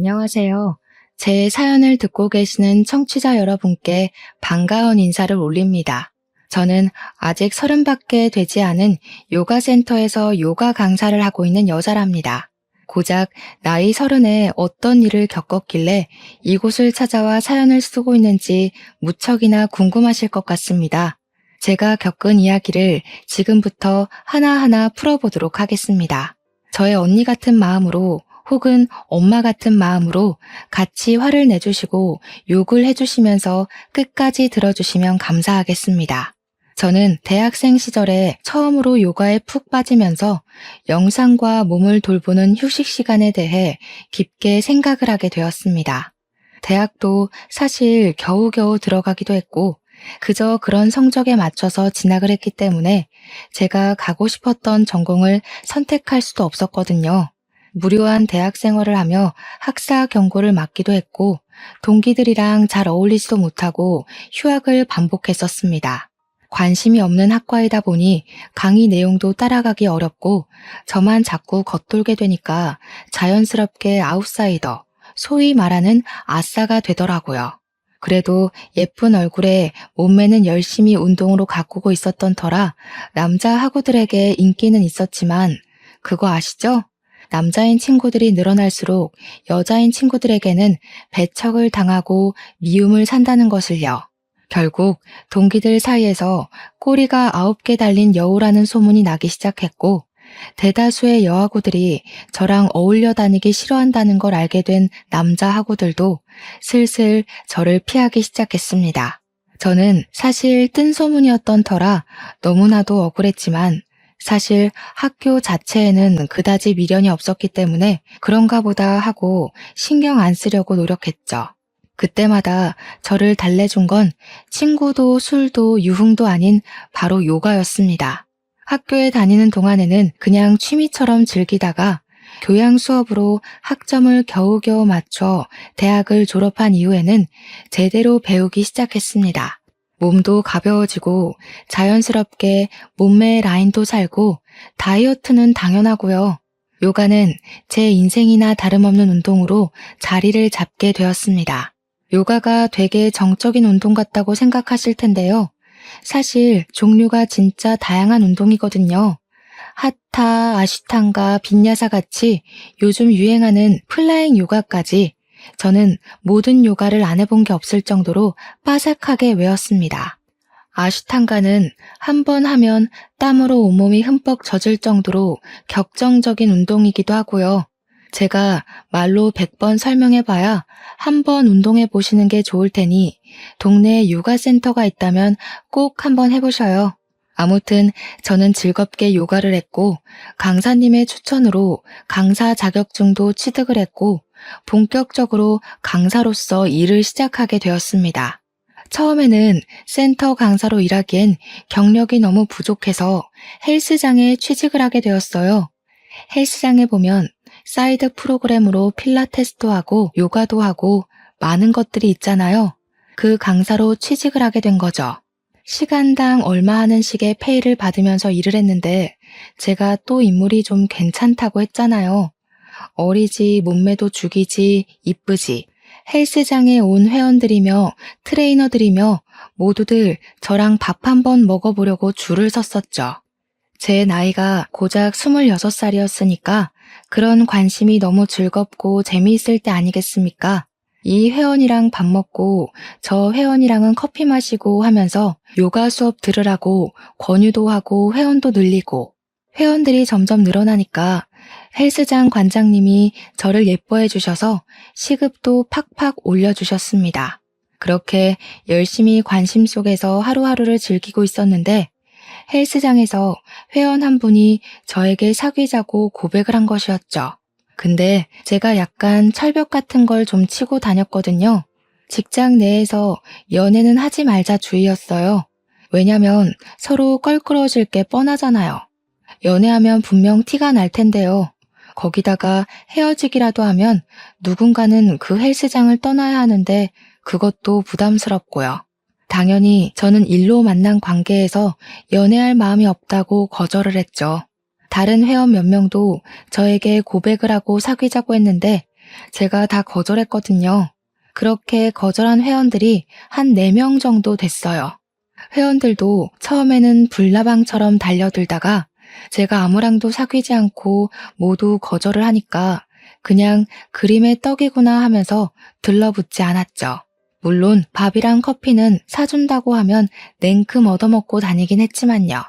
안녕하세요. 제 사연을 듣고 계시는 청취자 여러분께 반가운 인사를 올립니다. 저는 아직 30밖에 되지 않은 요가 센터에서 요가 강사를 하고 있는 여자랍니다. 고작 나이 30에 어떤 일을 겪었길래 이곳을 찾아와 사연을 쓰고 있는지 무척이나 궁금하실 것 같습니다. 제가 겪은 이야기를 지금부터 하나하나 풀어보도록 하겠습니다. 저의 언니 같은 마음으로 혹은 엄마 같은 마음으로 같이 화를 내주시고 욕을 해주시면서 끝까지 들어주시면 감사하겠습니다. 저는 대학생 시절에 처음으로 요가에 푹 빠지면서 영상과 몸을 돌보는 휴식 시간에 대해 깊게 생각을 하게 되었습니다. 대학도 사실 겨우겨우 들어가기도 했고 그저 그런 성적에 맞춰서 진학을 했기 때문에 제가 가고 싶었던 전공을 선택할 수도 없었거든요. 무료한 대학 생활을 하며 학사 경고를 맞기도 했고 동기들이랑 잘 어울리지도 못하고 휴학을 반복했었습니다. 관심이 없는 학과이다 보니 강의 내용도 따라가기 어렵고 저만 자꾸 겉돌게 되니까 자연스럽게 아웃사이더, 소위 말하는 아싸가 되더라고요. 그래도 예쁜 얼굴에 몸매는 열심히 운동으로 가꾸고 있었던 터라 남자 학우들에게 인기는 있었지만 그거 아시죠? 남자인 친구들이 늘어날수록 여자인 친구들에게는 배척을 당하고 미움을 산다는 것을요. 결국 동기들 사이에서 꼬리가 9개 달린 여우라는 소문이 나기 시작했고 대다수의 여학우들이 저랑 어울려 다니기 싫어한다는 걸 알게 된 남자 학우들도 슬슬 저를 피하기 시작했습니다. 저는 사실 뜬 소문이었던 터라 너무나도 억울했지만 사실 학교 자체에는 그다지 미련이 없었기 때문에 그런가 보다 하고 신경 안 쓰려고 노력했죠. 그때마다 저를 달래준 건 친구도 술도 유흥도 아닌 바로 요가였습니다. 학교에 다니는 동안에는 그냥 취미처럼 즐기다가 교양 수업으로 학점을 겨우겨우 맞춰 대학을 졸업한 이후에는 제대로 배우기 시작했습니다. 몸도 가벼워지고 자연스럽게 몸매의 라인도 살고 다이어트는 당연하고요. 요가는 제 인생이나 다름없는 운동으로 자리를 잡게 되었습니다. 요가가 되게 정적인 운동 같다고 생각하실 텐데요. 사실 종류가 진짜 다양한 운동이거든요. 하타, 아시탄가, 빈야사 같이 요즘 유행하는 플라잉 요가까지 저는 모든 요가를 안 해본 게 없을 정도로 빠삭하게 외웠습니다. 아시탄가는 한 번 하면 땀으로 온몸이 흠뻑 젖을 정도로 격정적인 운동이기도 하고요. 제가 말로 100번 설명해봐야 한 번 운동해 보시는 게 좋을 테니 동네에 요가 센터가 있다면 꼭 한번 해보셔요. 아무튼 저는 즐겁게 요가를 했고 강사님의 추천으로 강사 자격증도 취득을 했고 본격적으로 강사로서 일을 시작하게 되었습니다. 처음에는 센터 강사로 일하기엔 경력이 너무 부족해서 헬스장에 취직을 하게 되었어요. 헬스장에 보면 사이드 프로그램으로 필라테스도 하고 요가도 하고 많은 것들이 있잖아요. 그 강사로 취직을 하게 된 거죠. 시간당 얼마 하는 식의 페이를 받으면서 일을 했는데 제가 또 인물이 좀 괜찮다고 했잖아요. 어리지, 몸매도 죽이지, 이쁘지. 헬스장에 온 회원들이며 트레이너들이며 모두들 저랑 밥 한번 먹어보려고 줄을 섰었죠. 제 나이가 고작 26살이었으니까 그런 관심이 너무 즐겁고 재미있을 때 아니겠습니까? 이 회원이랑 밥 먹고 저 회원이랑은 커피 마시고 하면서 요가 수업 들으라고 권유도 하고 회원도 늘리고 회원들이 점점 늘어나니까 헬스장 관장님이 저를 예뻐해 주셔서 시급도 팍팍 올려주셨습니다. 그렇게 열심히 관심 속에서 하루하루를 즐기고 있었는데 헬스장에서 회원 한 분이 저에게 사귀자고 고백을 한 것이었죠. 근데 제가 약간 철벽 같은 걸 좀 치고 다녔거든요. 직장 내에서 연애는 하지 말자 주의였어요. 왜냐면 서로 껄끄러워질 게 뻔하잖아요. 연애하면 분명 티가 날 텐데요. 거기다가 헤어지기라도 하면 누군가는 그 헬스장을 떠나야 하는데 그것도 부담스럽고요. 당연히 저는 일로 만난 관계에서 연애할 마음이 없다고 거절을 했죠. 다른 회원 몇 명도 저에게 고백을 하고 사귀자고 했는데 제가 다 거절했거든요. 그렇게 거절한 회원들이 한 4명 정도 됐어요. 회원들도 처음에는 불나방처럼 달려들다가 제가 아무랑도 사귀지 않고 모두 거절을 하니까 그냥 그림의 떡이구나 하면서 들러붙지 않았죠. 물론 밥이랑 커피는 사준다고 하면 냉큼 얻어먹고 다니긴 했지만요.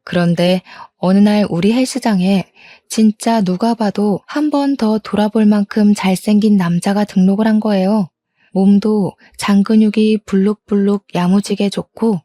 그런데 어느 날 우리 헬스장에 진짜 누가 봐도 한 번 더 돌아볼 만큼 잘생긴 남자가 등록을 한 거예요. 몸도 장근육이 불룩불룩 야무지게 좋고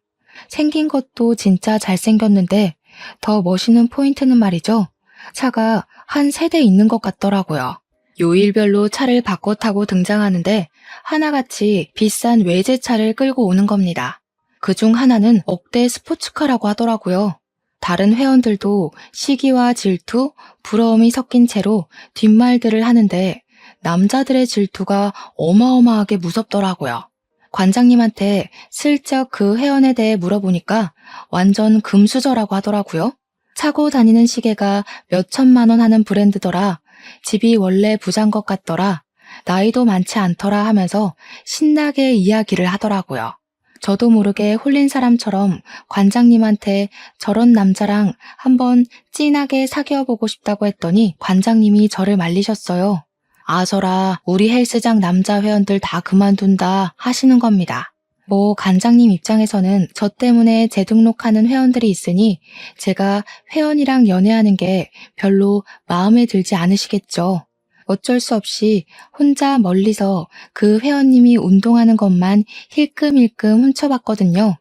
생긴 것도 진짜 잘생겼는데 더 멋있는 포인트는 말이죠. 차가 한 3대 있는 것 같더라고요. 요일별로 차를 바꿔 타고 등장하는데 하나같이 비싼 외제차를 끌고 오는 겁니다. 그중 하나는 억대 스포츠카라고 하더라고요. 다른 회원들도 시기와 질투, 부러움이 섞인 채로 뒷말들을 하는데 남자들의 질투가 어마어마하게 무섭더라고요. 관장님한테 슬쩍 그 회원에 대해 물어보니까 완전 금수저라고 하더라고요. 차고 다니는 시계가 몇 천만 원 하는 브랜드더라. 집이 원래 부자인 것 같더라. 나이도 많지 않더라 하면서 신나게 이야기를 하더라고요. 저도 모르게 홀린 사람처럼 관장님한테 저런 남자랑 한번 진하게 사귀어보고 싶다고 했더니 관장님이 저를 말리셨어요. 아서라, 우리 헬스장 남자 회원들 다 그만둔다 하시는 겁니다. 뭐 관장님 입장에서는 저 때문에 재등록하는 회원들이 있으니 제가 회원이랑 연애하는 게 별로 마음에 들지 않으시겠죠. 어쩔 수 없이 혼자 멀리서 그 회원님이 운동하는 것만 힐끔힐끔 훔쳐봤거든요.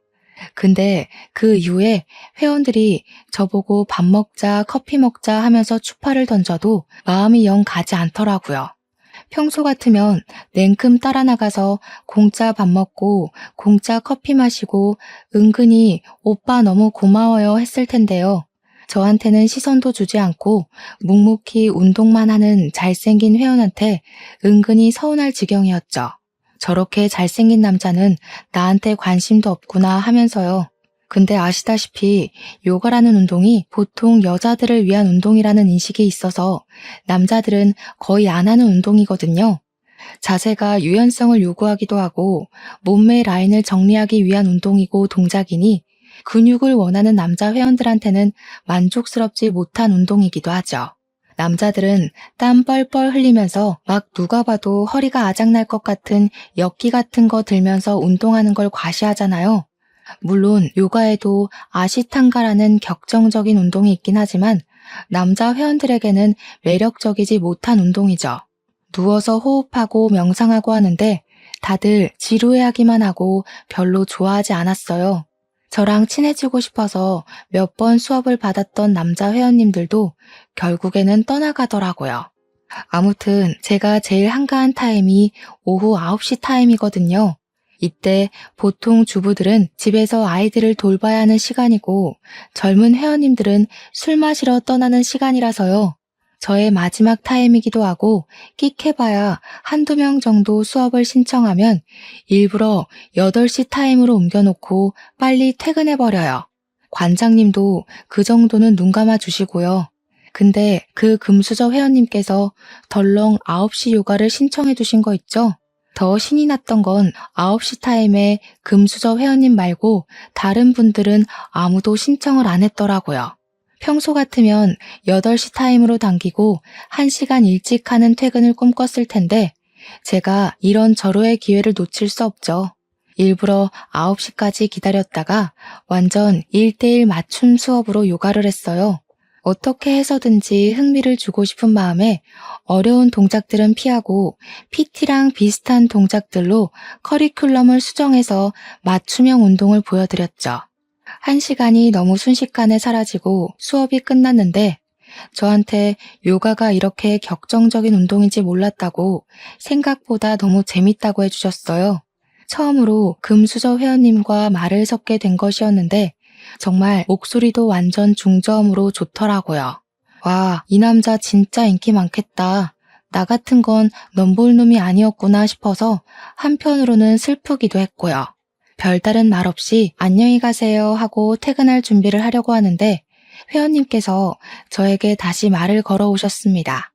근데 그 이후에 회원들이 저보고 밥 먹자, 커피 먹자 하면서 추파를 던져도 마음이 영 가지 않더라고요. 평소 같으면 냉큼 따라 나가서 공짜 밥 먹고 공짜 커피 마시고 은근히 오빠 너무 고마워요 했을 텐데요. 저한테는 시선도 주지 않고 묵묵히 운동만 하는 잘생긴 회원한테 은근히 서운할 지경이었죠. 저렇게 잘생긴 남자는 나한테 관심도 없구나 하면서요. 근데 아시다시피 요가라는 운동이 보통 여자들을 위한 운동이라는 인식이 있어서 남자들은 거의 안 하는 운동이거든요. 자세가 유연성을 요구하기도 하고 몸매 라인을 정리하기 위한 운동이고 동작이니 근육을 원하는 남자 회원들한테는 만족스럽지 못한 운동이기도 하죠. 남자들은 땀 뻘뻘 흘리면서 막 누가 봐도 허리가 아작날 것 같은 역기 같은 거 들면서 운동하는 걸 과시하잖아요. 물론 요가에도 아시탄가라는 격정적인 운동이 있긴 하지만 남자 회원들에게는 매력적이지 못한 운동이죠. 누워서 호흡하고 명상하고 하는데 다들 지루해하기만 하고 별로 좋아하지 않았어요. 저랑 친해지고 싶어서 몇 번 수업을 받았던 남자 회원님들도 결국에는 떠나가더라고요. 아무튼 제가 제일 한가한 타임이 오후 9시 타임이거든요. 이때 보통 주부들은 집에서 아이들을 돌봐야 하는 시간이고 젊은 회원님들은 술 마시러 떠나는 시간이라서요. 저의 마지막 타임이기도 하고 끽해봐야 한두 명 정도 수업을 신청하면 일부러 8시 타임으로 옮겨놓고 빨리 퇴근해버려요. 관장님도 그 정도는 눈 감아 주시고요. 근데 그 금수저 회원님께서 덜렁 9시 요가를 신청해 두신 거 있죠? 더 신이 났던 건 9시 타임에 금수저 회원님 말고 다른 분들은 아무도 신청을 안 했더라고요. 평소 같으면 8시 타임으로 당기고 1시간 일찍 하는 퇴근을 꿈꿨을 텐데 제가 이런 절호의 기회를 놓칠 수 없죠. 일부러 9시까지 기다렸다가 완전 1대1 맞춤 수업으로 요가를 했어요. 어떻게 해서든지 흥미를 주고 싶은 마음에 어려운 동작들은 피하고 PT랑 비슷한 동작들로 커리큘럼을 수정해서 맞춤형 운동을 보여드렸죠. 1시간이 너무 순식간에 사라지고 수업이 끝났는데 저한테 요가가 이렇게 격정적인 운동인지 몰랐다고 생각보다 너무 재밌다고 해주셨어요. 처음으로 금수저 회원님과 말을 섞게 된 것이었는데 정말 목소리도 완전 중저음으로 좋더라고요. 와, 이 남자 진짜 인기 많겠다. 나 같은 건 넘볼 놈이 아니었구나 싶어서 한편으로는 슬프기도 했고요. 별다른 말 없이 안녕히 가세요 하고 퇴근할 준비를 하려고 하는데 회원님께서 저에게 다시 말을 걸어오셨습니다.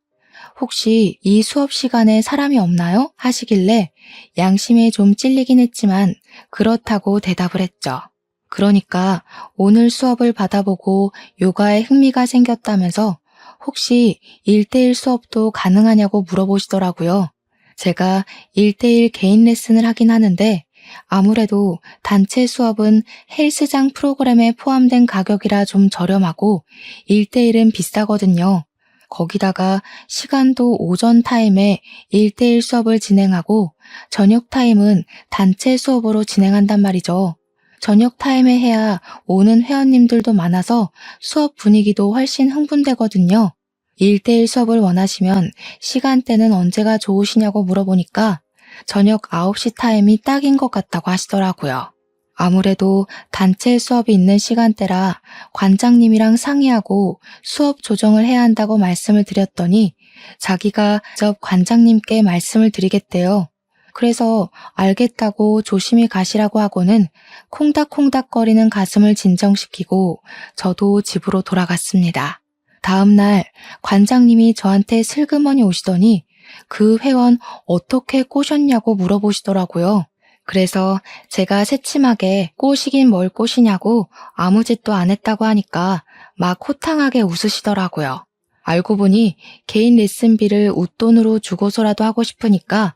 혹시 이 수업 시간에 사람이 없나요? 하시길래 양심에 좀 찔리긴 했지만 그렇다고 대답을 했죠. 그러니까 오늘 수업을 받아보고 요가에 흥미가 생겼다면서 혹시 1대1 수업도 가능하냐고 물어보시더라고요. 제가 1대1 개인 레슨을 하긴 하는데 아무래도 단체 수업은 헬스장 프로그램에 포함된 가격이라 좀 저렴하고 1대1은 비싸거든요. 거기다가 시간도 오전 타임에 1대1 수업을 진행하고 저녁 타임은 단체 수업으로 진행한단 말이죠. 저녁 타임에 해야 오는 회원님들도 많아서 수업 분위기도 훨씬 흥분되거든요. 1대1 수업을 원하시면 시간대는 언제가 좋으시냐고 물어보니까 저녁 9시 타임이 딱인 것 같다고 하시더라고요. 아무래도 단체 수업이 있는 시간대라 관장님이랑 상의하고 수업 조정을 해야 한다고 말씀을 드렸더니 자기가 직접 관장님께 말씀을 드리겠대요. 그래서 알겠다고 조심히 가시라고 하고는 콩닥콩닥거리는 가슴을 진정시키고 저도 집으로 돌아갔습니다. 다음 날 관장님이 저한테 슬그머니 오시더니 그 회원 어떻게 꼬셨냐고 물어보시더라고요. 그래서 제가 새침하게 꼬시긴 뭘 꼬시냐고 아무 짓도 안 했다고 하니까 막 호탕하게 웃으시더라고요. 알고 보니 개인 레슨비를 웃돈으로 주고서라도 하고 싶으니까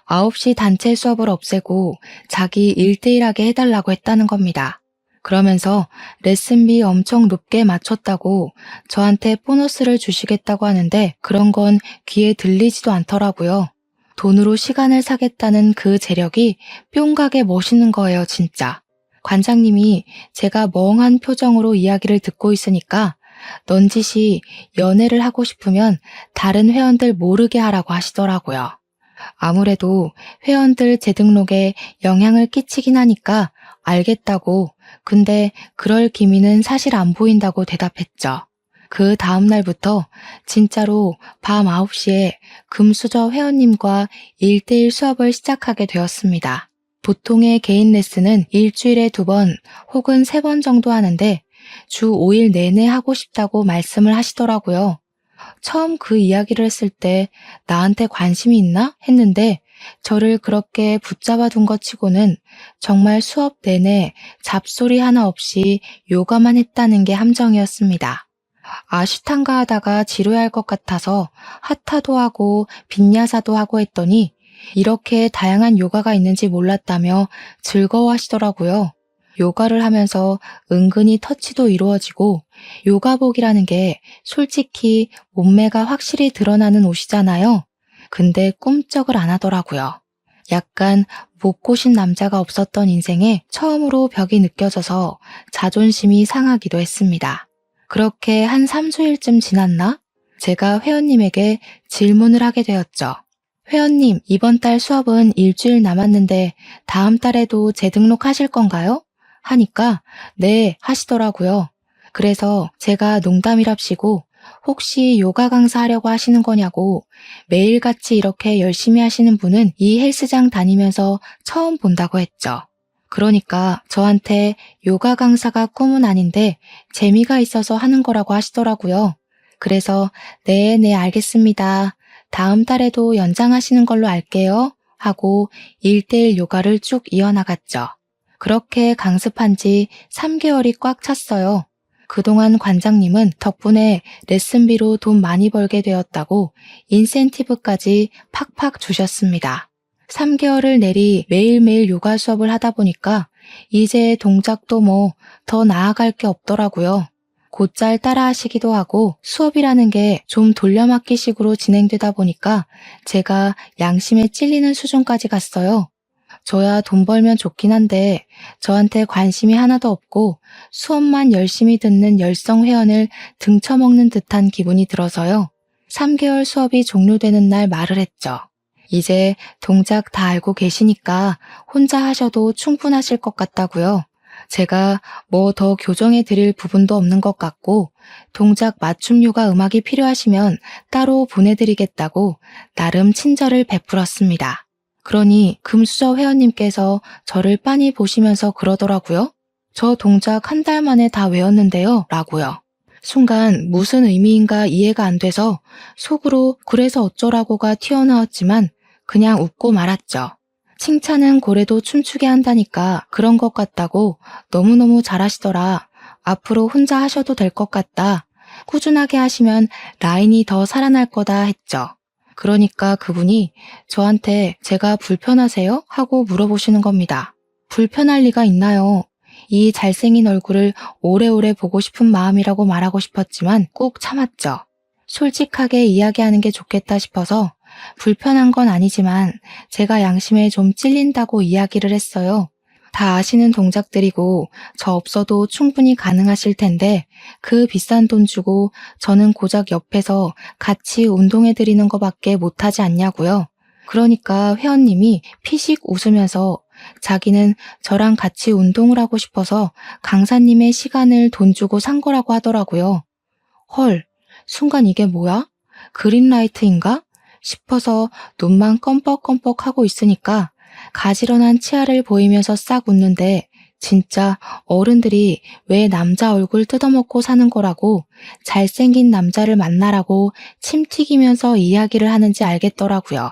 9시 단체 수업을 없애고 자기 1대1 하게 해달라고 했다는 겁니다. 그러면서 레슨비 엄청 높게 맞췄다고 저한테 보너스를 주시겠다고 하는데 그런 건 귀에 들리지도 않더라고요. 돈으로 시간을 사겠다는 그 재력이 뿅가게 멋있는 거예요, 진짜. 관장님이 제가 멍한 표정으로 이야기를 듣고 있으니까 넌지시 연애를 하고 싶으면 다른 회원들 모르게 하라고 하시더라고요. 아무래도 회원들 재등록에 영향을 끼치긴 하니까 알겠다고, 근데 그럴 기미는 사실 안 보인다고 대답했죠. 그 다음 날부터 진짜로 밤 9시에 금수저 회원님과 1대1 수업을 시작하게 되었습니다. 보통의 개인 레슨은 일주일에 2번 혹은 3번 정도 하는데 주 5일 내내 하고 싶다고 말씀을 하시더라고요. 처음 그 이야기를 했을 때 나한테 관심이 있나? 했는데 저를 그렇게 붙잡아 둔 것 치고는 정말 수업 내내 잡소리 하나 없이 요가만 했다는 게 함정이었습니다. 아시탄가 하다가 지루할 것 같아서 하타도 하고 빈야사도 하고 했더니 이렇게 다양한 요가가 있는지 몰랐다며 즐거워하시더라고요. 요가를 하면서 은근히 터치도 이루어지고 요가복이라는 게 솔직히 몸매가 확실히 드러나는 옷이잖아요. 근데 꿈쩍을 안 하더라고요. 약간 못 꼬신 남자가 없었던 인생에 처음으로 벽이 느껴져서 자존심이 상하기도 했습니다. 그렇게 한 3주일쯤 지났나? 제가 회원님에게 질문을 하게 되었죠. 회원님, 이번 달 수업은 일주일 남았는데 다음 달에도 재등록하실 건가요? 하니까 네 하시더라고요. 그래서 제가 농담이랍시고 혹시 요가 강사 하려고 하시는 거냐고 매일같이 이렇게 열심히 하시는 분은 이 헬스장 다니면서 처음 본다고 했죠. 그러니까 저한테 요가 강사가 꿈은 아닌데 재미가 있어서 하는 거라고 하시더라고요. 그래서 네, 알겠습니다. 다음 달에도 연장하시는 걸로 알게요. 하고 1대1 요가를 쭉 이어나갔죠. 그렇게 강습한 지 3개월이 꽉 찼어요. 그동안 관장님은 덕분에 레슨비로 돈 많이 벌게 되었다고 인센티브까지 팍팍 주셨습니다. 3개월을 내리 매일매일 요가 수업을 하다 보니까 이제 동작도 뭐 더 나아갈 게 없더라고요. 곧잘 따라하시기도 하고 수업이라는 게 좀 돌려막기식으로 진행되다 보니까 제가 양심에 찔리는 수준까지 갔어요. 저야 돈 벌면 좋긴 한데 저한테 관심이 하나도 없고 수업만 열심히 듣는 열성 회원을 등쳐먹는 듯한 기분이 들어서요. 3개월 수업이 종료되는 날 말을 했죠. 이제 동작 다 알고 계시니까 혼자 하셔도 충분하실 것 같다고요. 제가 뭐 더 교정해 드릴 부분도 없는 것 같고 동작 맞춤 요가 음악이 필요하시면 따로 보내드리겠다고 나름 친절을 베풀었습니다. 그러니 금수저 회원님께서 저를 빤히 보시면서 그러더라고요. 저 동작 한 달 만에 다 외웠는데요. 라고요. 순간 무슨 의미인가 이해가 안 돼서 속으로 그래서 어쩌라고가 튀어나왔지만 그냥 웃고 말았죠. 칭찬은 고래도 춤추게 한다니까 그런 것 같다고 너무너무 잘하시더라. 앞으로 혼자 하셔도 될 것 같다. 꾸준하게 하시면 라인이 더 살아날 거다 했죠. 그러니까 그분이 저한테 제가 불편하세요? 하고 물어보시는 겁니다. 불편할 리가 있나요? 이 잘생긴 얼굴을 오래오래 보고 싶은 마음이라고 말하고 싶었지만 꼭 참았죠. 솔직하게 이야기하는 게 좋겠다 싶어서 불편한 건 아니지만 제가 양심에 좀 찔린다고 이야기를 했어요. 다 아시는 동작들이고 저 없어도 충분히 가능하실 텐데 그 비싼 돈 주고 저는 고작 옆에서 같이 운동해드리는 거밖에 못하지 않냐고요. 그러니까 회원님이 피식 웃으면서 자기는 저랑 같이 운동을 하고 싶어서 강사님의 시간을 돈 주고 산 거라고 하더라고요. 헐, 순간 이게 뭐야? 그린라이트인가? 싶어서 눈만 껌뻑껌뻑 하고 있으니까 가지런한 치아를 보이면서 싹 웃는데 진짜 어른들이 왜 남자 얼굴 뜯어먹고 사는 거라고 잘생긴 남자를 만나라고 침 튀기면서 이야기를 하는지 알겠더라고요.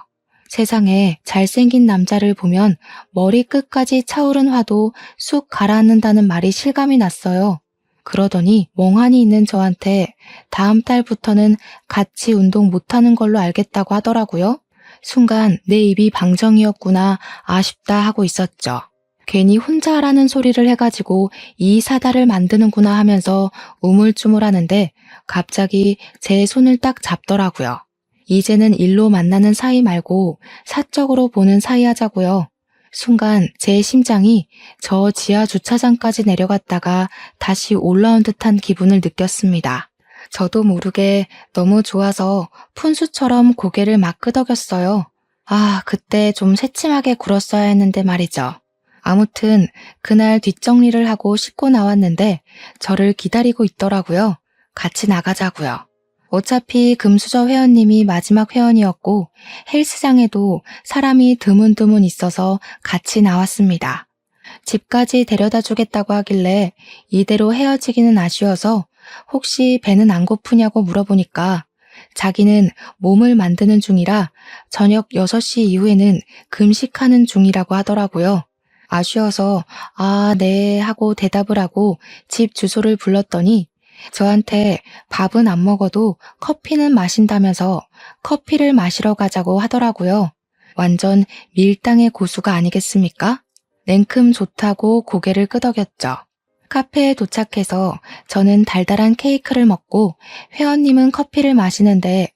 세상에 잘생긴 남자를 보면 머리 끝까지 차오른 화도 쑥 가라앉는다는 말이 실감이 났어요. 그러더니 멍하니 있는 저한테 다음 달부터는 같이 운동 못하는 걸로 알겠다고 하더라고요. 순간 내 입이 방정이었구나 아쉽다 하고 있었죠. 괜히 혼자 하라는 소리를 해가지고 이 사달을 만드는구나 하면서 우물쭈물하는데 갑자기 제 손을 딱 잡더라고요. 이제는 일로 만나는 사이 말고 사적으로 보는 사이 하자고요. 순간 제 심장이 저 지하 주차장까지 내려갔다가 다시 올라온 듯한 기분을 느꼈습니다. 저도 모르게 너무 좋아서 푼수처럼 고개를 막 끄덕였어요. 아, 그때 좀 새침하게 굴었어야 했는데 말이죠. 아무튼 그날 뒷정리를 하고 씻고 나왔는데 저를 기다리고 있더라고요. 같이 나가자고요. 어차피 금수저 회원님이 마지막 회원이었고 헬스장에도 사람이 드문드문 있어서 같이 나왔습니다. 집까지 데려다 주겠다고 하길래 이대로 헤어지기는 아쉬워서 혹시 배는 안 고프냐고 물어보니까 자기는 몸을 만드는 중이라 저녁 6시 이후에는 금식하는 중이라고 하더라고요. 아쉬워서 아, 네 하고 대답을 하고 집 주소를 불렀더니 저한테 밥은 안 먹어도 커피는 마신다면서 커피를 마시러 가자고 하더라고요. 완전 밀당의 고수가 아니겠습니까? 냉큼 좋다고 고개를 끄덕였죠. 카페에 도착해서 저는 달달한 케이크를 먹고 회원님은 커피를 마시는데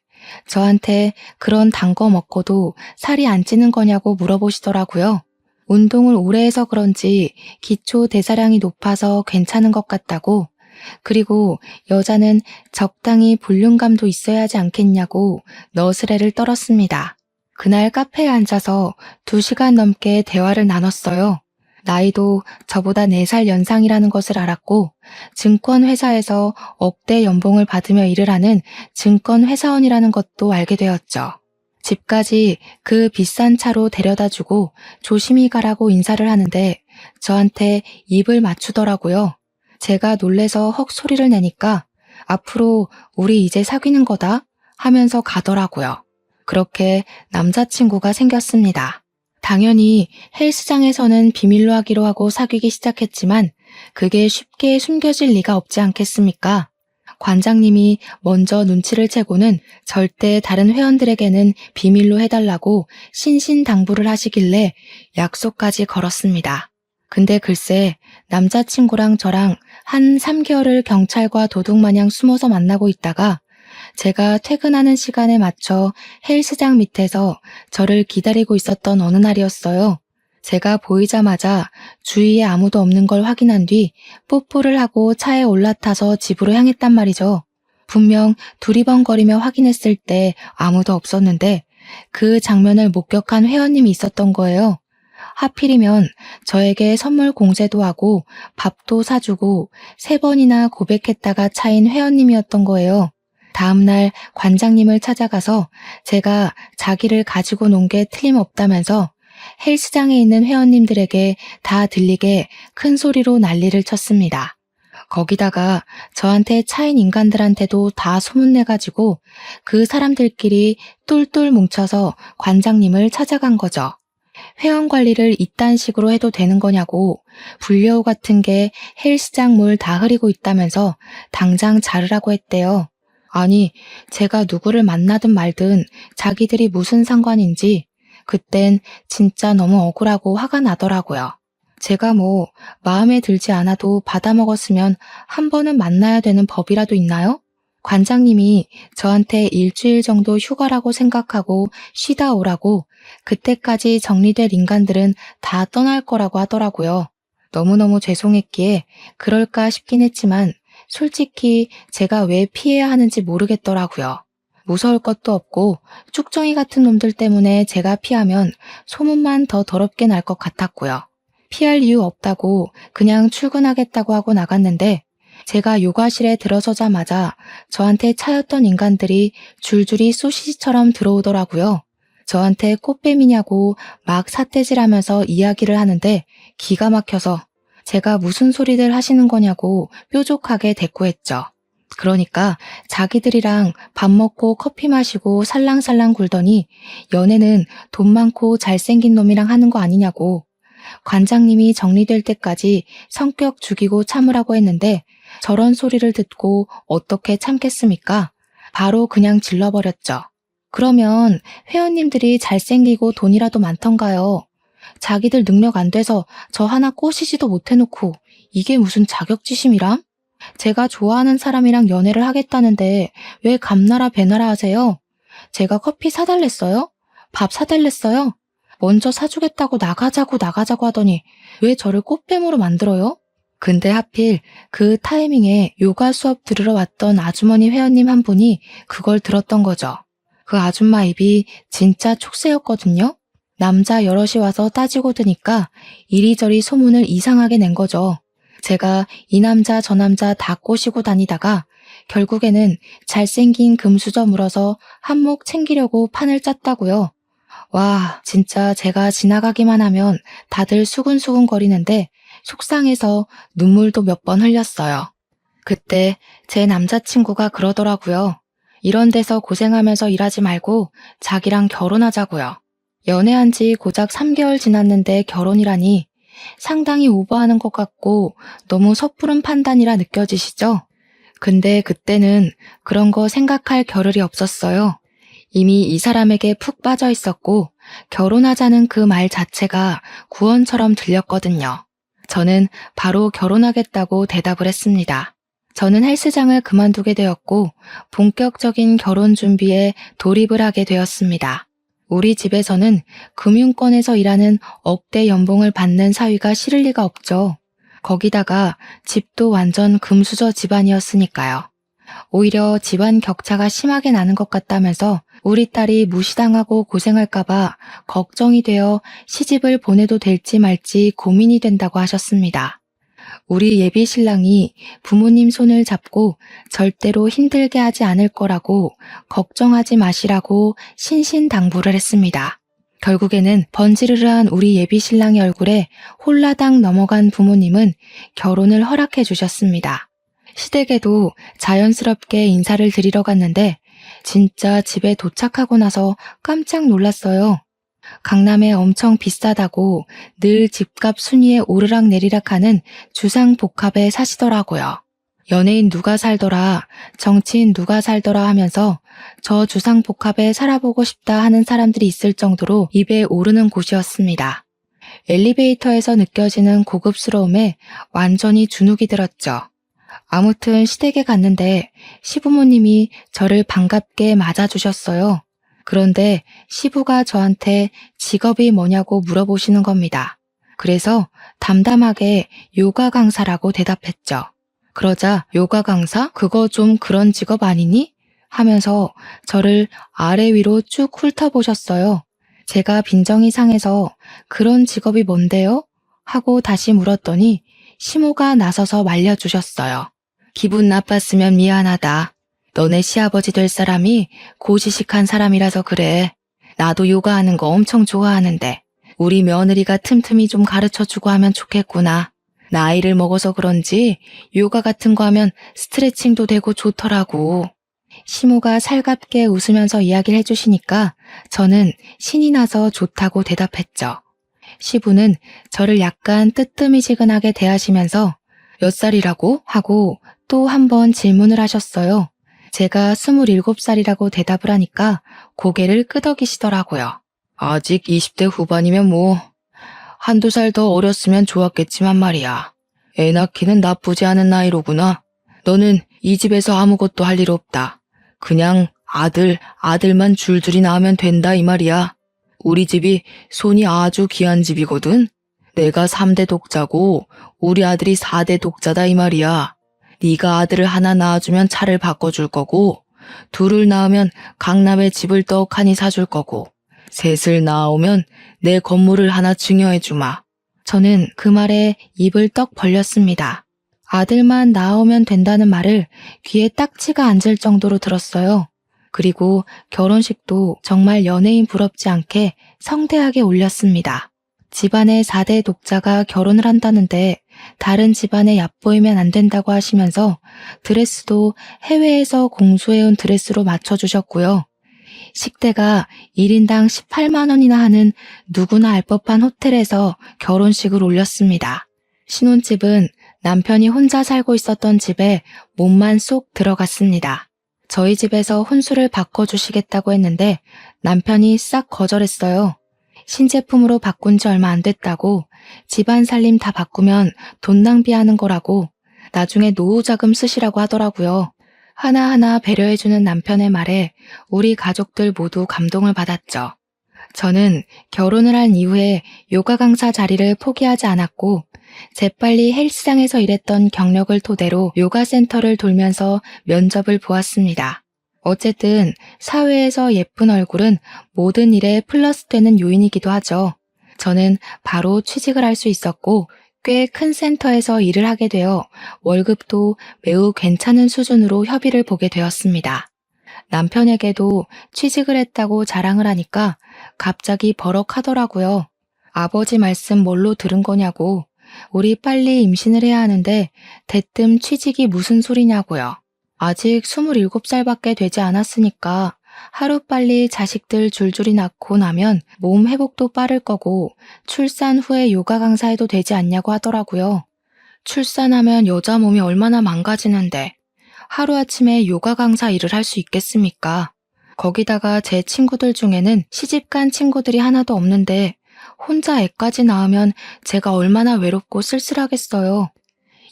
저한테 그런 단 거 먹고도 살이 안 찌는 거냐고 물어보시더라고요. 운동을 오래 해서 그런지 기초 대사량이 높아서 괜찮은 것 같다고, 그리고 여자는 적당히 볼륨감도 있어야 하지 않겠냐고 너스레를 떨었습니다. 그날 카페에 앉아서 2시간 넘게 대화를 나눴어요. 나이도 저보다 4살 연상이라는 것을 알았고 증권회사에서 억대 연봉을 받으며 일을 하는 증권회사원이라는 것도 알게 되었죠. 집까지 그 비싼 차로 데려다주고 조심히 가라고 인사를 하는데 저한테 입을 맞추더라고요. 제가 놀래서 헉 소리를 내니까 앞으로 우리 이제 사귀는 거다 하면서 가더라고요. 그렇게 남자친구가 생겼습니다. 당연히 헬스장에서는 비밀로 하기로 하고 사귀기 시작했지만 그게 쉽게 숨겨질 리가 없지 않겠습니까? 관장님이 먼저 눈치를 채고는 절대 다른 회원들에게는 비밀로 해달라고 신신당부를 하시길래 약속까지 걸었습니다. 근데 글쎄 남자친구랑 저랑 한 3개월을 경찰과 도둑마냥 숨어서 만나고 있다가 제가 퇴근하는 시간에 맞춰 헬스장 밑에서 저를 기다리고 있었던 어느 날이었어요. 제가 보이자마자 주위에 아무도 없는 걸 확인한 뒤 뽀뽀를 하고 차에 올라타서 집으로 향했단 말이죠. 분명 두리번거리며 확인했을 때 아무도 없었는데 그 장면을 목격한 회원님이 있었던 거예요. 하필이면 저에게 선물 공제도 하고 밥도 사주고 3번이나 고백했다가 차인 회원님이었던 거예요. 다음날 관장님을 찾아가서 제가 자기를 가지고 논 게 틀림없다면서 헬스장에 있는 회원님들에게 다 들리게 큰 소리로 난리를 쳤습니다. 거기다가 저한테 차인 인간들한테도 다 소문내가지고 그 사람들끼리 똘똘 뭉쳐서 관장님을 찾아간 거죠. 회원 관리를 이딴 식으로 해도 되는 거냐고, 불려우 같은 게 헬스장 물 다 흐리고 있다면서 당장 자르라고 했대요. 아니, 제가 누구를 만나든 말든 자기들이 무슨 상관인지 그땐 진짜 너무 억울하고 화가 나더라고요. 제가 뭐 마음에 들지 않아도 받아먹었으면 한 번은 만나야 되는 법이라도 있나요? 관장님이 저한테 일주일 정도 휴가라고 생각하고 쉬다 오라고, 그때까지 정리될 인간들은 다 떠날 거라고 하더라고요. 너무너무 죄송했기에 그럴까 싶긴 했지만 솔직히 제가 왜 피해야 하는지 모르겠더라고요. 무서울 것도 없고 쭉정이 같은 놈들 때문에 제가 피하면 소문만 더 더럽게 날 것 같았고요. 피할 이유 없다고 그냥 출근하겠다고 하고 나갔는데 제가 요가실에 들어서자마자 저한테 차였던 인간들이 줄줄이 소시지처럼 들어오더라고요. 저한테 꽃뱀이냐고 막 삿대질하면서 이야기를 하는데 기가 막혀서 제가 무슨 소리들 하시는 거냐고 뾰족하게 대꾸했죠. 그러니까 자기들이랑 밥 먹고 커피 마시고 살랑살랑 굴더니 연애는 돈 많고 잘생긴 놈이랑 하는 거 아니냐고. 관장님이 정리될 때까지 성격 죽이고 참으라고 했는데 저런 소리를 듣고 어떻게 참겠습니까? 바로 그냥 질러버렸죠. 그러면 회원님들이 잘생기고 돈이라도 많던가요? 자기들 능력 안 돼서 저 하나 꼬시지도 못해놓고 이게 무슨 자격지심이람? 제가 좋아하는 사람이랑 연애를 하겠다는데 왜 감나라 배나라 하세요? 제가 커피 사달랬어요? 밥 사달랬어요? 먼저 사주겠다고 나가자고 하더니 왜 저를 꽃뱀으로 만들어요? 근데 하필 그 타이밍에 요가 수업 들으러 왔던 아주머니 회원님 한 분이 그걸 들었던 거죠. 그 아줌마 입이 진짜 촉새였거든요. 남자 여럿이 와서 따지고 드니까 이리저리 소문을 이상하게 낸 거죠. 제가 이 남자 저 남자 다 꼬시고 다니다가 결국에는 잘생긴 금수저 물어서 한몫 챙기려고 판을 짰다고요. 와, 진짜 제가 지나가기만 하면 다들 수근수근 거리는데 속상해서 눈물도 몇 번 흘렸어요. 그때 제 남자친구가 그러더라고요. 이런 데서 고생하면서 일하지 말고 자기랑 결혼하자고요. 연애한 지 고작 3개월 지났는데 결혼이라니 상당히 오버하는 것 같고 너무 섣부른 판단이라 느껴지시죠? 근데 그때는 그런 거 생각할 겨를이 없었어요. 이미 이 사람에게 푹 빠져 있었고 결혼하자는 그 말 자체가 구원처럼 들렸거든요. 저는 바로 결혼하겠다고 대답을 했습니다. 저는 헬스장을 그만두게 되었고 본격적인 결혼 준비에 돌입을 하게 되었습니다. 우리 집에서는 금융권에서 일하는 억대 연봉을 받는 사위가 싫을 리가 없죠. 거기다가 집도 완전 금수저 집안이었으니까요. 오히려 집안 격차가 심하게 나는 것 같다면서 우리 딸이 무시당하고 고생할까봐 걱정이 되어 시집을 보내도 될지 말지 고민이 된다고 하셨습니다. 우리 예비 신랑이 부모님 손을 잡고 절대로 힘들게 하지 않을 거라고 걱정하지 마시라고 신신당부를 했습니다. 결국에는 번지르르한 우리 예비 신랑의 얼굴에 홀라당 넘어간 부모님은 결혼을 허락해 주셨습니다. 시댁에도 자연스럽게 인사를 드리러 갔는데 진짜 집에 도착하고 나서 깜짝 놀랐어요. 강남에 엄청 비싸다고 늘 집값 순위에 오르락내리락하는 주상복합에 사시더라고요. 연예인 누가 살더라, 정치인 누가 살더라 하면서 저 주상복합에 살아보고 싶다 하는 사람들이 있을 정도로 입에 오르는 곳이었습니다. 엘리베이터에서 느껴지는 고급스러움에 완전히 주눅이 들었죠. 아무튼 시댁에 갔는데 시부모님이 저를 반갑게 맞아주셨어요. 그런데 시부가 저한테 직업이 뭐냐고 물어보시는 겁니다. 그래서 담담하게 요가 강사라고 대답했죠. 그러자 요가 강사? 그거 좀 그런 직업 아니니? 하면서 저를 아래 위로 쭉 훑어보셨어요. 제가 빈정이 상해서 그런 직업이 뭔데요? 하고 다시 물었더니 시모가 나서서 말려주셨어요. 기분 나빴으면 미안하다. 너네 시아버지 될 사람이 고지식한 사람이라서 그래. 나도 요가하는 거 엄청 좋아하는데 우리 며느리가 틈틈이 좀 가르쳐주고 하면 좋겠구나. 나이를 먹어서 그런지 요가 같은 거 하면 스트레칭도 되고 좋더라고. 시모가 살갑게 웃으면서 이야기를 해주시니까 저는 신이 나서 좋다고 대답했죠. 시부는 저를 약간 뜨뜨미지근하게 대하시면서 몇 살이라고? 하고 또 한 번 질문을 하셨어요. 제가 27살이라고 대답을 하니까 고개를 끄덕이시더라고요. 아직 20대 후반이면 뭐 한두 살 더 어렸으면 좋았겠지만 말이야. 애 낳기는 나쁘지 않은 나이로구나. 너는 이 집에서 아무것도 할 일 없다. 그냥 아들만 줄줄이 낳으면 된다 이 말이야. 우리 집이 손이 아주 귀한 집이거든. 내가 3대 독자고 우리 아들이 4대 독자다 이 말이야. 네가 아들을 하나 낳아주면 차를 바꿔줄 거고, 둘을 낳으면 강남에 집을 떡하니 사줄 거고, 셋을 낳아오면 내 건물을 하나 증여해주마. 저는 그 말에 입을 떡 벌렸습니다. 아들만 낳아오면 된다는 말을 귀에 딱지가 앉을 정도로 들었어요. 그리고 결혼식도 정말 연예인 부럽지 않게 성대하게 올렸습니다. 집안의 4대 독자가 결혼을 한다는데 다른 집안에 얕보이면 안 된다고 하시면서 드레스도 해외에서 공수해온 드레스로 맞춰주셨고요. 식대가 1인당 18만 원이나 하는 누구나 알 법한 호텔에서 결혼식을 올렸습니다. 신혼집은 남편이 혼자 살고 있었던 집에 몸만 쏙 들어갔습니다. 저희 집에서 혼수를 바꿔주시겠다고 했는데 남편이 싹 거절했어요. 신제품으로 바꾼 지 얼마 안 됐다고, 집안 살림 다 바꾸면 돈 낭비하는 거라고, 나중에 노후 자금 쓰시라고 하더라고요. 하나하나 배려해주는 남편의 말에 우리 가족들 모두 감동을 받았죠. 저는 결혼을 한 이후에 요가 강사 자리를 포기하지 않았고 재빨리 헬스장에서 일했던 경력을 토대로 요가 센터를 돌면서 면접을 보았습니다. 어쨌든 사회에서 예쁜 얼굴은 모든 일에 플러스 되는 요인이기도 하죠. 저는 바로 취직을 할 수 있었고 꽤 큰 센터에서 일을 하게 되어 월급도 매우 괜찮은 수준으로 협의를 보게 되었습니다. 남편에게도 취직을 했다고 자랑을 하니까 갑자기 버럭하더라고요. 아버지 말씀 뭘로 들은 거냐고. 우리 빨리 임신을 해야 하는데 대뜸 취직이 무슨 소리냐고요. 아직 27살밖에 되지 않았으니까 하루빨리 자식들 줄줄이 낳고 나면 몸 회복도 빠를 거고 출산 후에 요가 강사해도 되지 않냐고 하더라고요. 출산하면 여자 몸이 얼마나 망가지는데 하루아침에 요가 강사 일을 할 수 있겠습니까? 거기다가 제 친구들 중에는 시집간 친구들이 하나도 없는데 혼자 애까지 낳으면 제가 얼마나 외롭고 쓸쓸하겠어요.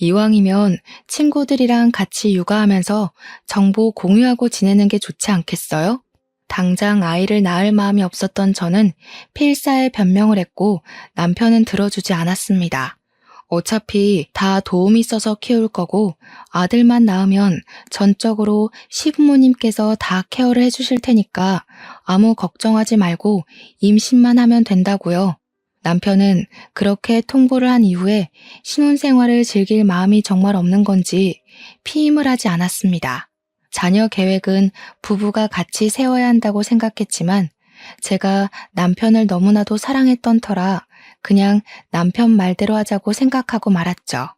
이왕이면 친구들이랑 같이 육아하면서 정보 공유하고 지내는 게 좋지 않겠어요? 당장 아이를 낳을 마음이 없었던 저는 필사에 변명을 했고 남편은 들어주지 않았습니다. 어차피 다 도움이 있어서 키울 거고 아들만 낳으면 전적으로 시부모님께서 다 케어를 해주실 테니까 아무 걱정하지 말고 임신만 하면 된다고요. 남편은 그렇게 통보를 한 이후에 신혼생활을 즐길 마음이 정말 없는 건지 피임을 하지 않았습니다. 자녀 계획은 부부가 같이 세워야 한다고 생각했지만 제가 남편을 너무나도 사랑했던 터라 그냥 남편 말대로 하자고 생각하고 말았죠.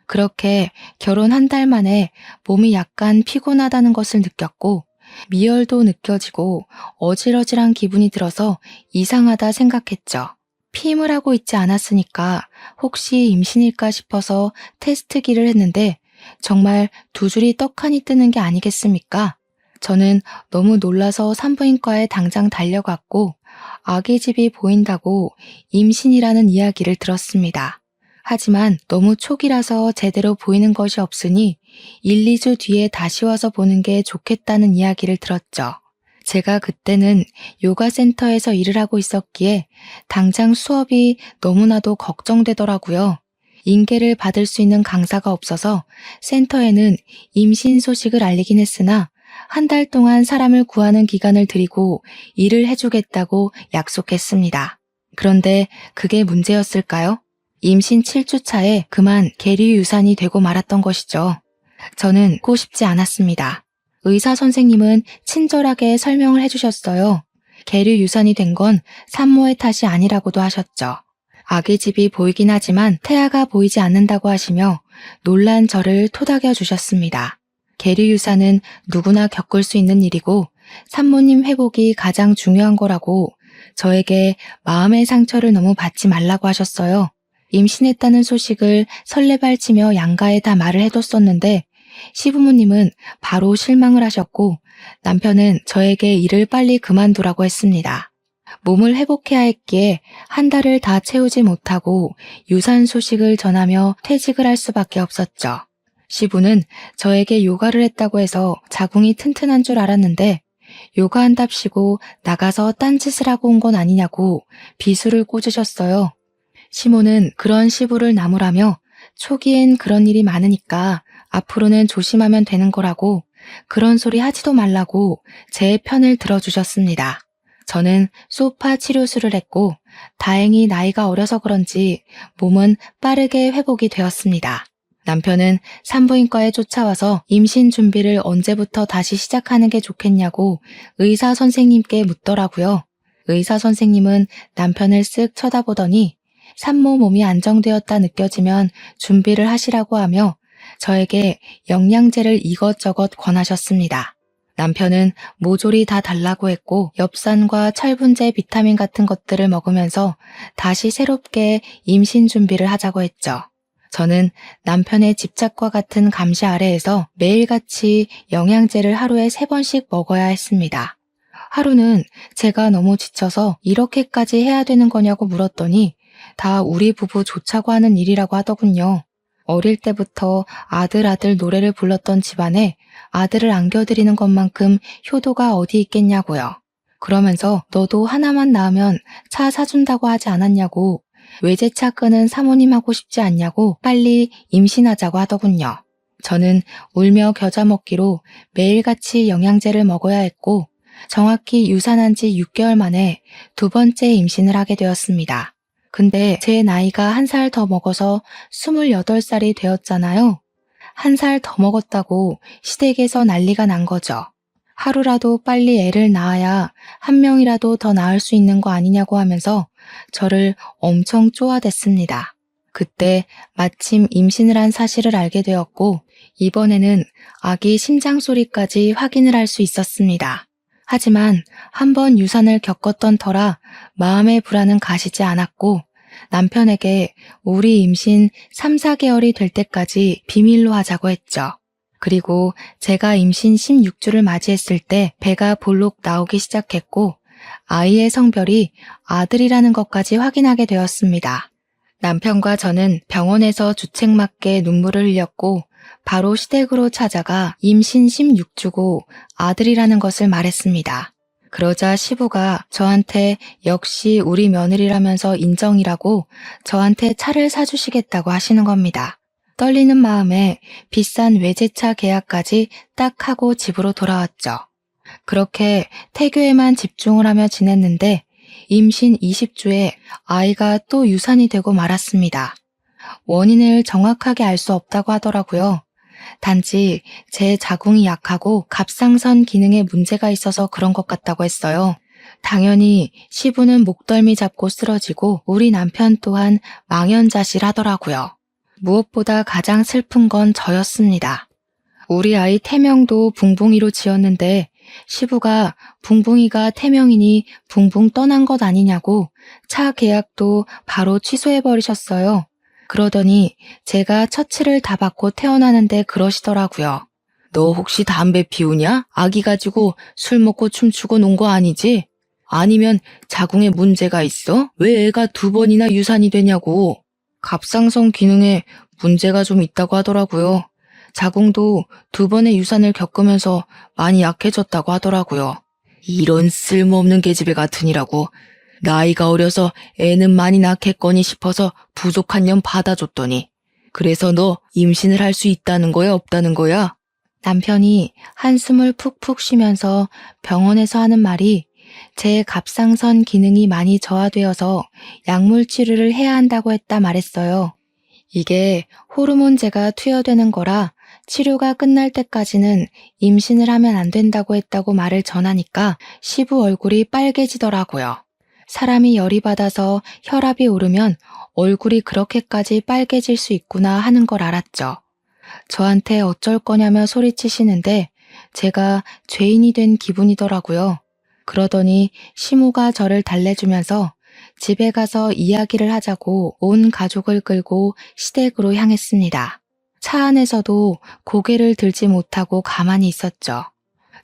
그렇게 결혼 한 달 만에 몸이 약간 피곤하다는 것을 느꼈고 미열도 느껴지고 어질어질한 기분이 들어서 이상하다 생각했죠. 피임을 하고 있지 않았으니까 혹시 임신일까 싶어서 테스트기를 했는데 정말 두 줄이 떡하니 뜨는 게 아니겠습니까? 저는 너무 놀라서 산부인과에 당장 달려갔고 아기 집이 보인다고 임신이라는 이야기를 들었습니다. 하지만 너무 초기라서 제대로 보이는 것이 없으니 1, 2주 뒤에 다시 와서 보는 게 좋겠다는 이야기를 들었죠. 제가 그때는 요가 센터에서 일을 하고 있었기에 당장 수업이 너무나도 걱정되더라고요. 인계를 받을 수 있는 강사가 없어서 센터에는 임신 소식을 알리긴 했으나 한 달 동안 사람을 구하는 기간을 드리고 일을 해주겠다고 약속했습니다. 그런데 그게 문제였을까요? 임신 7주 차에 그만 계류 유산이 되고 말았던 것이죠. 저는 고 싶지 않았습니다. 의사 선생님은 친절하게 설명을 해주셨어요. 계류 유산이 된 건 산모의 탓이 아니라고도 하셨죠. 아기 집이 보이긴 하지만 태아가 보이지 않는다고 하시며 놀란 저를 토닥여 주셨습니다. 계류 유산은 누구나 겪을 수 있는 일이고 산모님 회복이 가장 중요한 거라고 저에게 마음의 상처를 너무 받지 말라고 하셨어요. 임신했다는 소식을 설레발치며 양가에 다 말을 해뒀었는데 시부모님은 바로 실망을 하셨고 남편은 저에게 일을 빨리 그만두라고 했습니다. 몸을 회복해야 했기에 한 달을 다 채우지 못하고 유산 소식을 전하며 퇴직을 할 수밖에 없었죠. 시부는 저에게 요가를 했다고 해서 자궁이 튼튼한 줄 알았는데 요가한답시고 나가서 딴짓을 하고 온 건 아니냐고 비수를 꽂으셨어요. 시모는 그런 시부를 나무라며 초기엔 그런 일이 많으니까 앞으로는 조심하면 되는 거라고 그런 소리 하지도 말라고 제 편을 들어주셨습니다. 저는 소파 치료술을 했고 다행히 나이가 어려서 그런지 몸은 빠르게 회복이 되었습니다. 남편은 산부인과에 쫓아와서 임신 준비를 언제부터 다시 시작하는 게 좋겠냐고 의사 선생님께 묻더라고요. 의사 선생님은 남편을 쓱 쳐다보더니 산모 몸이 안정되었다 느껴지면 준비를 하시라고 하며 저에게 영양제를 이것저것 권하셨습니다. 남편은 모조리 다 달라고 했고 엽산과 철분제 비타민 같은 것들을 먹으면서 다시 새롭게 임신 준비를 하자고 했죠. 저는 남편의 집착과 같은 감시 아래에서 매일같이 영양제를 하루에 3번씩 먹어야 했습니다. 하루는 제가 너무 지쳐서 이렇게까지 해야 되는 거냐고 물었더니 다 우리 부부 좋자고 하는 일이라고 하더군요. 어릴 때부터 아들 노래를 불렀던 집안에 아들을 안겨드리는 것만큼 효도가 어디 있겠냐고요. 그러면서 너도 하나만 낳으면 차 사준다고 하지 않았냐고 외제차 끄는 사모님 하고 싶지 않냐고 빨리 임신하자고 하더군요. 저는 울며 겨자 먹기로 매일같이 영양제를 먹어야 했고 정확히 유산한 지 6개월 만에 2번째 임신을 하게 되었습니다. 근데 제 나이가 1살 더 먹어서 28살이 되었잖아요. 1살 더 먹었다고 시댁에서 난리가 난 거죠. 하루라도 빨리 애를 낳아야 1명이라도 더 낳을 수 있는 거 아니냐고 하면서 저를 엄청 쪼아댔습니다. 그때 마침 임신을 한 사실을 알게 되었고 이번에는 아기 심장 소리까지 확인을 할 수 있었습니다. 하지만 한번 유산을 겪었던 터라 마음의 불안은 가시지 않았고 남편에게 우리 임신 3, 4개월이 될 때까지 비밀로 하자고 했죠. 그리고 제가 임신 16주를 맞이했을 때 배가 볼록 나오기 시작했고 아이의 성별이 아들이라는 것까지 확인하게 되었습니다. 남편과 저는 병원에서 주책맞게 눈물을 흘렸고 바로 시댁으로 찾아가 임신 16주고 아들이라는 것을 말했습니다. 그러자 시부가 저한테 역시 우리 며느리라면서 인정이라고 저한테 차를 사주시겠다고 하시는 겁니다. 떨리는 마음에 비싼 외제차 계약까지 딱 하고 집으로 돌아왔죠. 그렇게 태교에만 집중을 하며 지냈는데 임신 20주에 아이가 또 유산이 되고 말았습니다. 원인을 정확하게 알 수 없다고 하더라고요. 단지 제 자궁이 약하고 갑상선 기능에 문제가 있어서 그런 것 같다고 했어요. 당연히 시부는 목덜미 잡고 쓰러지고 우리 남편 또한 망연자실하더라고요. 무엇보다 가장 슬픈 건 저였습니다. 우리 아이 태명도 붕붕이로 지었는데 시부가 붕붕이가 태명이니 붕붕 떠난 것 아니냐고 차 계약도 바로 취소해버리셨어요. 그러더니 제가 처치를 다 받고 태어나는데 그러시더라고요. 너 혹시 담배 피우냐? 아기 가지고 술 먹고 춤추고 논 거 아니지? 아니면 자궁에 문제가 있어? 왜 애가 2번이나 유산이 되냐고. 갑상선 기능에 문제가 좀 있다고 하더라고요. 자궁도 2번의 유산을 겪으면서 많이 약해졌다고 하더라고요. 이런 쓸모없는 계집애 같으니라고. 나이가 어려서 애는 많이 낳겠거니 싶어서 부족한 년 받아줬더니 그래서 너 임신을 할 수 있다는 거야 없다는 거야? 남편이 한숨을 푹푹 쉬면서 병원에서 하는 말이 제 갑상선 기능이 많이 저하되어서 약물 치료를 해야 한다고 했다 말했어요. 이게 호르몬제가 투여되는 거라 치료가 끝날 때까지는 임신을 하면 안 된다고 했다고 말을 전하니까 시부 얼굴이 빨개지더라고요. 사람이 열이 받아서 혈압이 오르면 얼굴이 그렇게까지 빨개질 수 있구나 하는 걸 알았죠. 저한테 어쩔 거냐며 소리치시는데 제가 죄인이 된 기분이더라고요. 그러더니 시모가 저를 달래주면서 집에 가서 이야기를 하자고 온 가족을 끌고 시댁으로 향했습니다. 차 안에서도 고개를 들지 못하고 가만히 있었죠.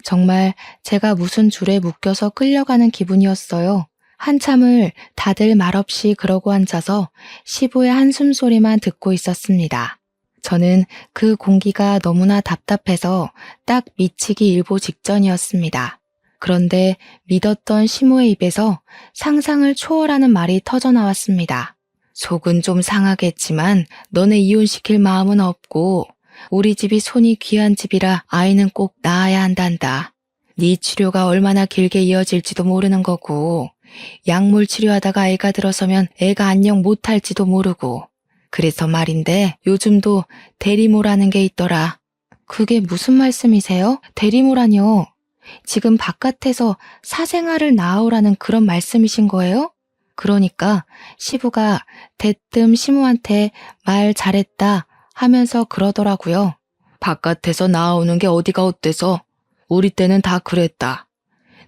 정말 제가 무슨 줄에 묶여서 끌려가는 기분이었어요. 한참을 다들 말없이 그러고 앉아서 시부의 한숨 소리만 듣고 있었습니다. 저는 그 공기가 너무나 답답해서 딱 미치기 일보 직전이었습니다. 그런데 믿었던 시모의 입에서 상상을 초월하는 말이 터져나왔습니다. 속은 좀 상하겠지만 너네 이혼시킬 마음은 없고 우리 집이 손이 귀한 집이라 아이는 꼭 낳아야 한단다. 네 치료가 얼마나 길게 이어질지도 모르는 거고 약물 치료하다가 애가 들어서면 애가 안녕 못할지도 모르고 그래서 말인데 요즘도 대리모라는 게 있더라. 그게 무슨 말씀이세요? 대리모라뇨? 지금 바깥에서 사생아를 낳아오라는 그런 말씀이신 거예요? 그러니까 시부가 대뜸 시모한테 말 잘했다 하면서 그러더라고요. 바깥에서 나오는 게 어디가 어때서? 우리 때는 다 그랬다.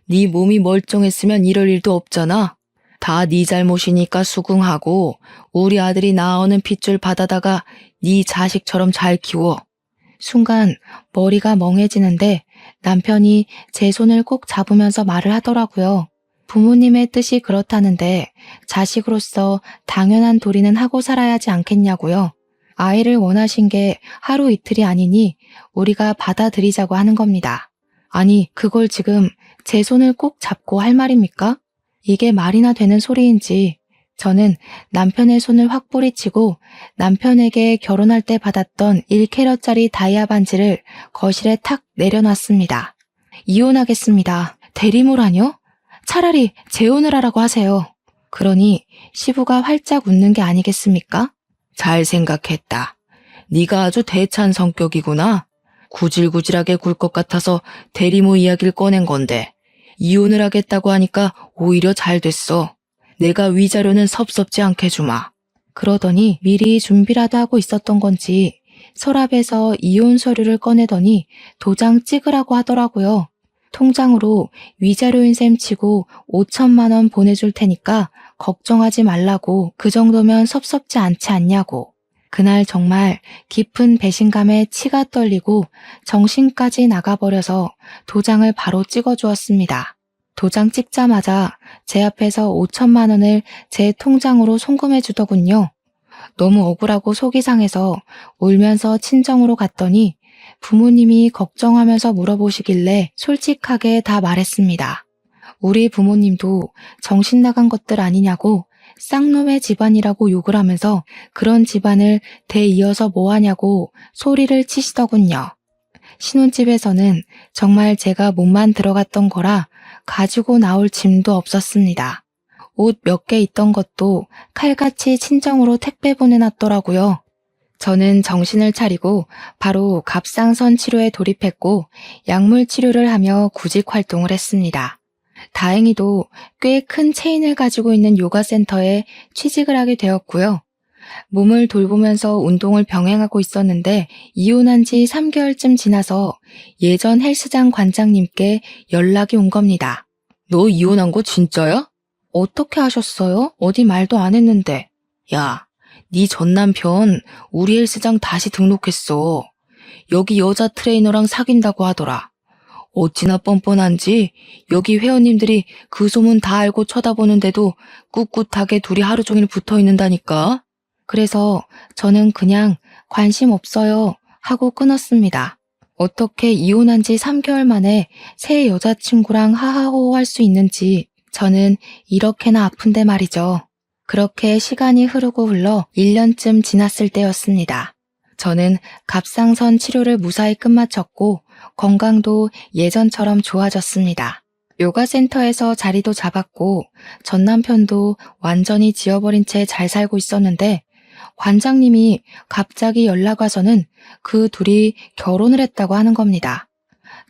네 몸이 멀쩡했으면 이럴 일도 없잖아. 다 네 잘못이니까 수긍하고 우리 아들이 나오는 핏줄 받아다가 네 자식처럼 잘 키워. 순간 머리가 멍해지는데 남편이 제 손을 꼭 잡으면서 말을 하더라고요. 부모님의 뜻이 그렇다는데 자식으로서 당연한 도리는 하고 살아야 하지 않겠냐고요. 아이를 원하신 게 하루 이틀이 아니니 우리가 받아들이자고 하는 겁니다. 아니, 그걸 지금 제 손을 꼭 잡고 할 말입니까? 이게 말이나 되는 소리인지 저는 남편의 손을 확 뿌리치고 남편에게 결혼할 때 받았던 1캐럿짜리 다이아 반지를 거실에 탁 내려놨습니다. 이혼하겠습니다. 대리모라뇨? 차라리 재혼을 하라고 하세요. 그러니 시부가 활짝 웃는 게 아니겠습니까? 잘 생각했다. 네가 아주 대찬 성격이구나. 구질구질하게 굴 것 같아서 대리모 이야기를 꺼낸 건데 이혼을 하겠다고 하니까 오히려 잘 됐어. 내가 위자료는 섭섭지 않게 주마. 그러더니 미리 준비라도 하고 있었던 건지 서랍에서 이혼 서류를 꺼내더니 도장 찍으라고 하더라고요. 통장으로 위자료인 셈 치고 5천만 원 보내줄 테니까 걱정하지 말라고 그 정도면 섭섭지 않지 않냐고. 그날 정말 깊은 배신감에 치가 떨리고 정신까지 나가버려서 도장을 바로 찍어주었습니다. 도장 찍자마자 제 앞에서 5천만 원을 제 통장으로 송금해 주더군요. 너무 억울하고 속이 상해서 울면서 친정으로 갔더니 부모님이 걱정하면서 물어보시길래 솔직하게 다 말했습니다. 우리 부모님도 정신 나간 것들 아니냐고 쌍놈의 집안이라고 욕을 하면서 그런 집안을 대이어서 뭐하냐고 소리를 치시더군요. 신혼집에서는 정말 제가 몸만 들어갔던 거라 가지고 나올 짐도 없었습니다. 옷 몇 개 있던 것도 칼같이 친정으로 택배 보내놨더라고요. 저는 정신을 차리고 바로 갑상선 치료에 돌입했고 약물 치료를 하며 구직 활동을 했습니다. 다행히도 꽤 큰 체인을 가지고 있는 요가 센터에 취직을 하게 되었고요. 몸을 돌보면서 운동을 병행하고 있었는데 이혼한 지 3개월쯤 지나서 예전 헬스장 관장님께 연락이 온 겁니다. 너 이혼한 거 진짜야? 어떻게 하셨어요? 어디 말도 안 했는데. 야, 네 전 남편 우리 헬스장 다시 등록했어. 여기 여자 트레이너랑 사귄다고 하더라. 어찌나 뻔뻔한지 여기 회원님들이 그 소문 다 알고 쳐다보는데도 꿋꿋하게 둘이 하루 종일 붙어 있는다니까. 그래서 저는 그냥 관심 없어요 하고 끊었습니다. 어떻게 이혼한 지 3개월 만에 새 여자친구랑 하하호호 할 수 있는지 저는 이렇게나 아픈데 말이죠. 그렇게 시간이 흐르고 흘러 1년쯤 지났을 때였습니다. 저는 갑상선 치료를 무사히 끝마쳤고 건강도 예전처럼 좋아졌습니다. 요가센터에서 자리도 잡았고 전 남편도 완전히 지워버린 채 잘 살고 있었는데 관장님이 갑자기 연락 와서는 그 둘이 결혼을 했다고 하는 겁니다.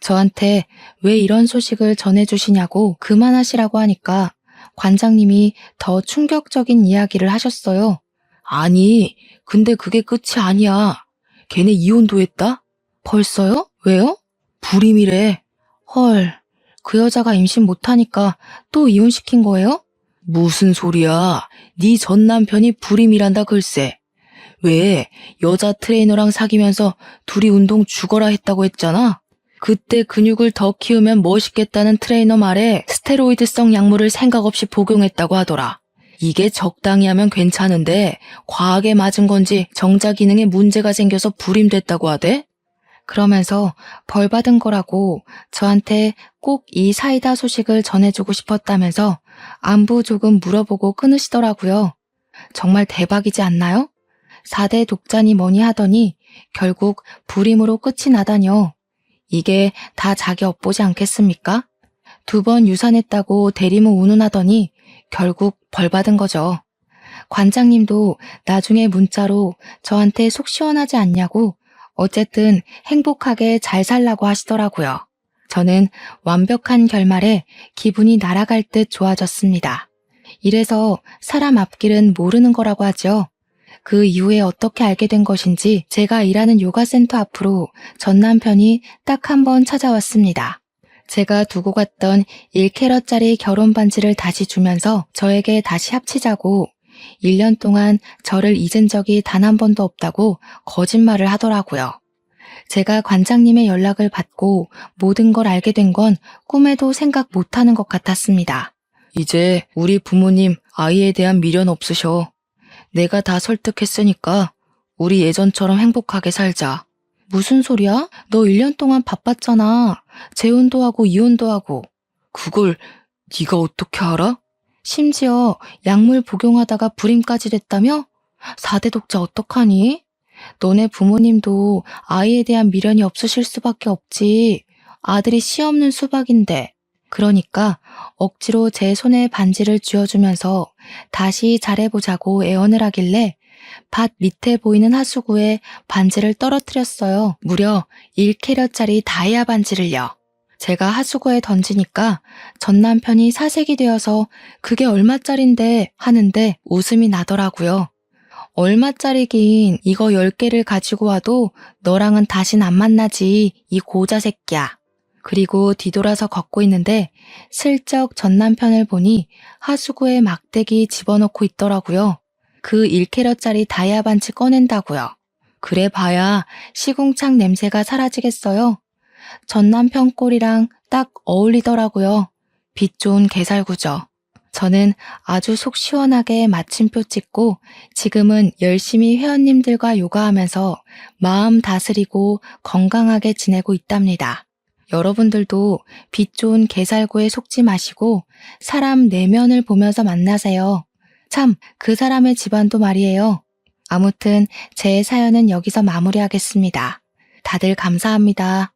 저한테 왜 이런 소식을 전해주시냐고 그만하시라고 하니까 관장님이 더 충격적인 이야기를 하셨어요. 아니, 근데 그게 끝이 아니야. 걔네 이혼도 했다? 벌써요? 왜요? 불임이래. 헐, 그 여자가 임신 못하니까 또 이혼시킨 거예요? 무슨 소리야. 네 전 남편이 불임이란다 글쎄. 왜 여자 트레이너랑 사귀면서 둘이 운동 죽어라 했다고 했잖아. 그때 근육을 더 키우면 멋있겠다는 트레이너 말에 스테로이드성 약물을 생각 없이 복용했다고 하더라. 이게 적당히 하면 괜찮은데 과하게 맞은 건지 정자 기능에 문제가 생겨서 불임됐다고 하대? 그러면서 벌 받은 거라고 저한테 꼭 이 사이다 소식을 전해주고 싶었다면서 안부 조금 물어보고 끊으시더라고요. 정말 대박이지 않나요? 4대 독자니 뭐니 하더니 결국 불임으로 끝이 나다뇨. 이게 다 자기 업보지 않겠습니까? 2번 유산했다고 대리모 운운하더니 결국 벌 받은 거죠. 관장님도 나중에 문자로 저한테 속 시원하지 않냐고 어쨌든 행복하게 잘 살라고 하시더라고요. 저는 완벽한 결말에 기분이 날아갈 듯 좋아졌습니다. 이래서 사람 앞길은 모르는 거라고 하죠. 그 이후에 어떻게 알게 된 것인지 제가 일하는 요가센터 앞으로 전 남편이 딱 한 번 찾아왔습니다. 제가 두고 갔던 1캐럿짜리 결혼 반지를 다시 주면서 저에게 다시 합치자고 1년 동안 저를 잊은 적이 단 한 번도 없다고 거짓말을 하더라고요. 제가 관장님의 연락을 받고 모든 걸 알게 된 건 꿈에도 생각 못하는 것 같았습니다. 이제 우리 부모님 아이에 대한 미련 없으셔. 내가 다 설득했으니까 우리 예전처럼 행복하게 살자. 무슨 소리야? 너 1년 동안 바빴잖아. 재혼도 하고 이혼도 하고. 그걸 네가 어떻게 알아? 심지어 약물 복용하다가 불임까지 됐다며? 4대 독자 어떡하니? 너네 부모님도 아이에 대한 미련이 없으실 수밖에 없지. 아들이 씨 없는 수박인데. 그러니까 억지로 제 손에 반지를 쥐어주면서 다시 잘해보자고 애원을 하길래 밭 밑에 보이는 하수구에 반지를 떨어뜨렸어요. 무려 1캐럿짜리 다이아 반지를요. 제가 하수구에 던지니까 전 남편이 사색이 되어서 그게 얼마짜린데 하는데 웃음이 나더라고요. 얼마짜리긴 이거 10개를 가지고 와도 너랑은 다신 안 만나지 이 고자 새끼야. 그리고 뒤돌아서 걷고 있는데 슬쩍 전 남편을 보니 하수구에 막대기 집어넣고 있더라고요. 그 1캐럿짜리 다이아 반지 꺼낸다고요. 그래 봐야 시궁창 냄새가 사라지겠어요. 전 남편 꼴이랑 딱 어울리더라고요. 빛 좋은 개살구죠. 저는 아주 속 시원하게 마침표 찍고 지금은 열심히 회원님들과 요가하면서 마음 다스리고 건강하게 지내고 있답니다. 여러분들도 빛 좋은 개살구에 속지 마시고 사람 내면을 보면서 만나세요. 참, 그 사람의 집안도 말이에요. 아무튼 제 사연은 여기서 마무리하겠습니다. 다들 감사합니다.